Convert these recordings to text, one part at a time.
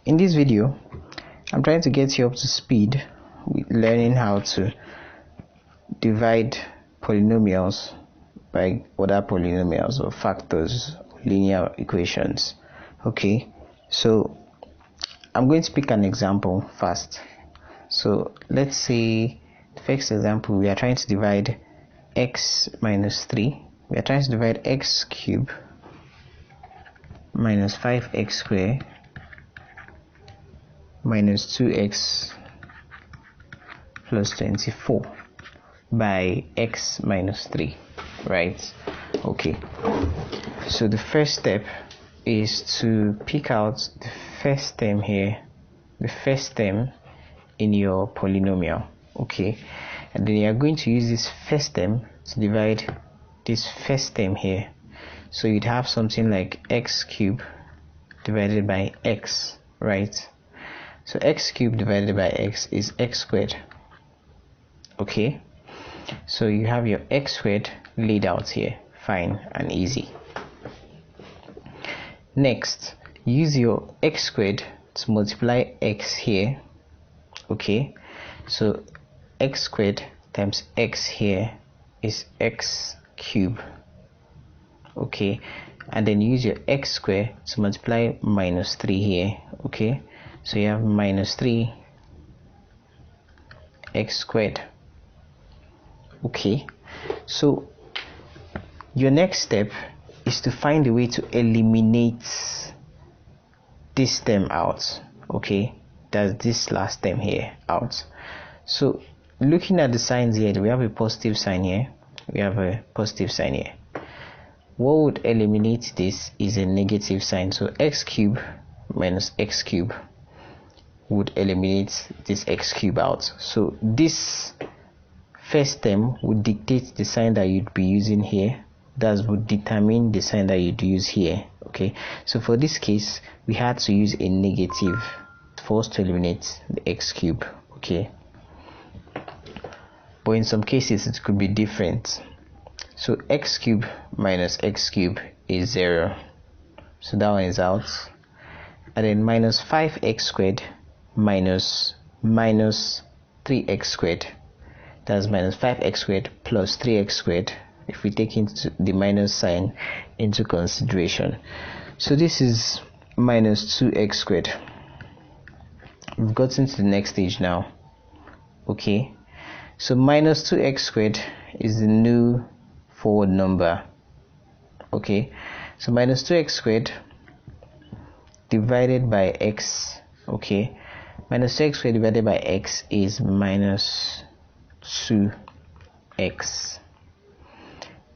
In this video, I'm trying to get you up to speed with learning how to divide polynomials by other polynomials or factors, linear equations. Okay, so I'm going to pick an example first. So let's say the first example, we are trying to divide x minus 3. We are trying to divide x cubed minus 5x squared minus 2x plus 24 by x minus 3, right? Okay, so the first step is to pick out the first term here, the first term in your polynomial. Okay, and then you are going to use this first term to divide this first term here. So you'd have something like x cubed divided by x, right? So x cubed divided by x is x squared. Okay, so you have your x squared laid out here, fine and easy. Next, use your x squared to multiply x here. Okay, so x squared times x here is x cubed. Okay, and then use your x squared to multiply minus 3 here. Okay, so you have minus 3 x squared. Okay, so your next step is to find a way to eliminate this term out. Okay, that's this last term here out. So looking at the signs here, we have a positive sign here, we have a positive sign here. What would eliminate this is a negative sign. So x cubed minus x cubed would eliminate this x cubed out. So this first term would dictate the sign that you'd be using here. That would determine the sign that you'd use here. Okay, so for this case, we had to use a negative for us to eliminate the x cubed. Okay, but in some cases it could be different. So x cubed minus x cubed is 0, so that one is out. And then minus 5x squared minus 3x squared, that's minus 5x squared plus 3x squared if we take into the minus sign into consideration. So this is minus 2x squared. We've gotten to the next stage now. Okay, so minus 2x squared is the new forward number. Okay, so minus 2x squared divided by x. Okay, minus 2x squared divided by x is minus 2x.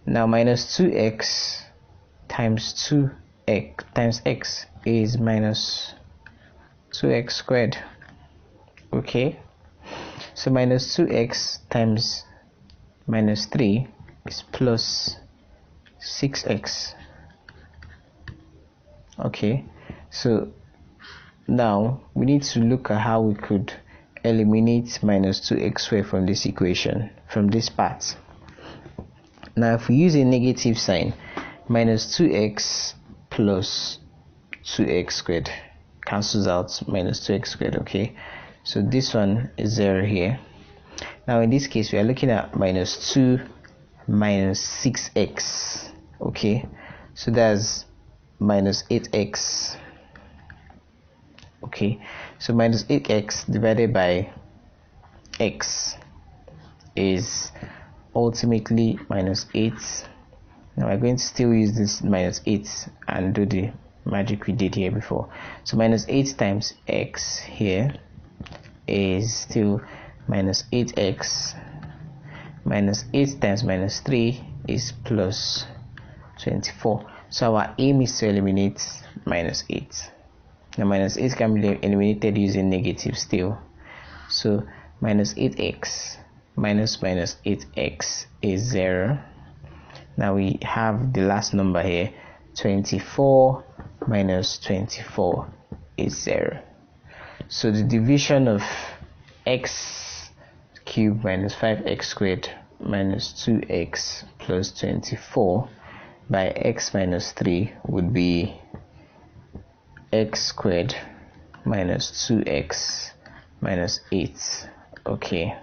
Now minus 2x times 2x times x is minus 2x squared. Okay, so minus 2x times minus 3 is plus 6x. Okay, so now we need to look at how we could eliminate minus 2x squared from this equation, from this part. Now if we use a negative sign, minus 2x plus 2x squared cancels out minus 2x squared. Okay, so this one is 0 here. Now in this case we are looking at minus 2 minus 6x. Okay, so that's minus 8x. Okay, so minus 8x divided by x is ultimately minus 8. Now we're going to still use this minus 8 and do the magic we did here before. So minus 8 times x here is still minus 8x. Minus 8 times minus 3 is plus 24. So our aim is to eliminate minus 8. Now minus 8 can be eliminated using negative still. So minus 8x minus 8x is 0. Now we have the last number here, 24 minus 24 is 0. So the division of x cubed minus 5x squared minus 2x plus 24 by x minus 3 would be x squared minus 2x minus 8. Okay,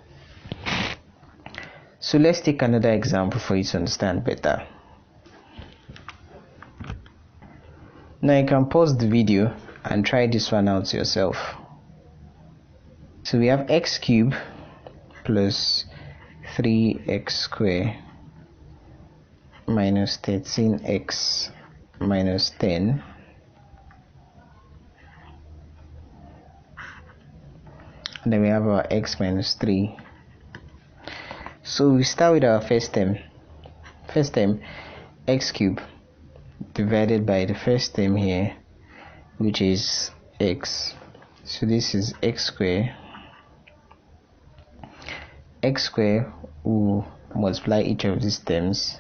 so let's take another example for you to understand better. Now you can pause the video and try this one out yourself. So we have x cubed plus 3x squared minus 13x minus 10 and then we have our x minus 3. So we start with our first term. First term, x cubed divided by the first term here, which is x. So this is x squared. X squared will multiply each of these terms.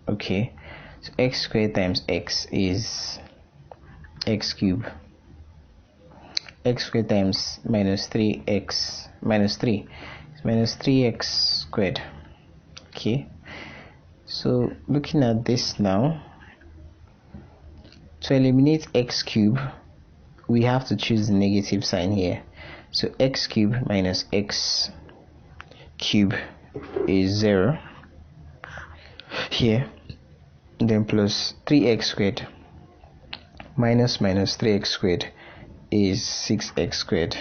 Okay, so x squared times x is x cubed. X squared times minus 3x minus 3 is minus 3x squared. Okay, so looking at this now, to eliminate x cubed, we have to choose the negative sign here. So x cubed minus x cubed is 0 here, and then plus 3x squared minus 3x squared is 6x squared.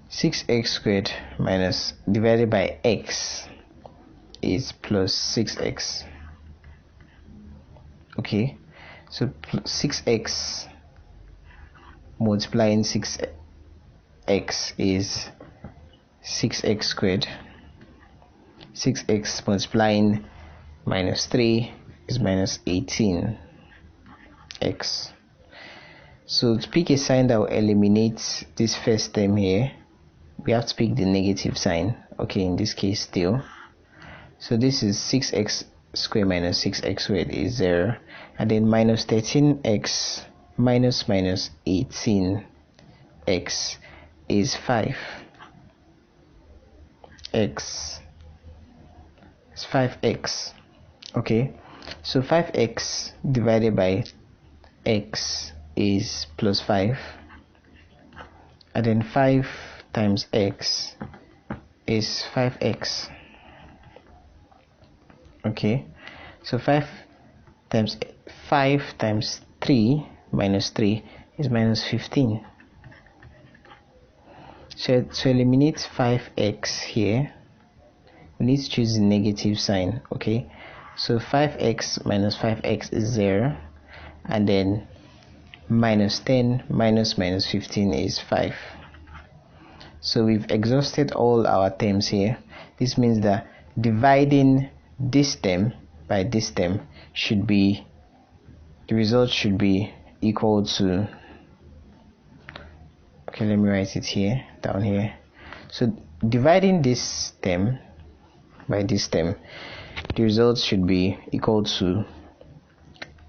6x squared minus divided by x is plus 6x. Okay, so 6x multiplying 6x is 6x squared. 6x multiplying minus 3 is minus 18x. So to pick a sign that will eliminate this first term here, we have to pick the negative sign. Okay, in this case still. So this is 6x squared minus 6x squared is 0, and then minus 13x minus 18x is 5x. It's 5x. Okay, so 5x divided by x is plus 5, and then 5 times x is 5x. Okay, so 5 times 3 minus 3 is minus 15. So to eliminate 5x here, we need to choose the negative sign. Okay, so 5x minus 5x is 0, and then minus 10 minus 15 is 5. So we've exhausted all our terms here. This means that dividing this term by this term should be, the result should be equal to, okay, let me write it here, down here. So dividing this term by this term, the result should be equal to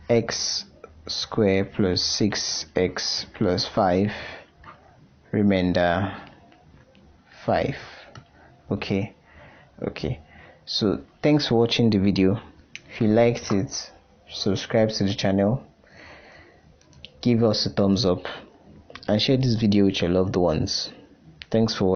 x squared plus 6x plus 5 remainder 5. Okay, so thanks for watching the video. If you liked it, subscribe to the channel, give us a thumbs up, and share this video with your loved ones. Thanks for watching.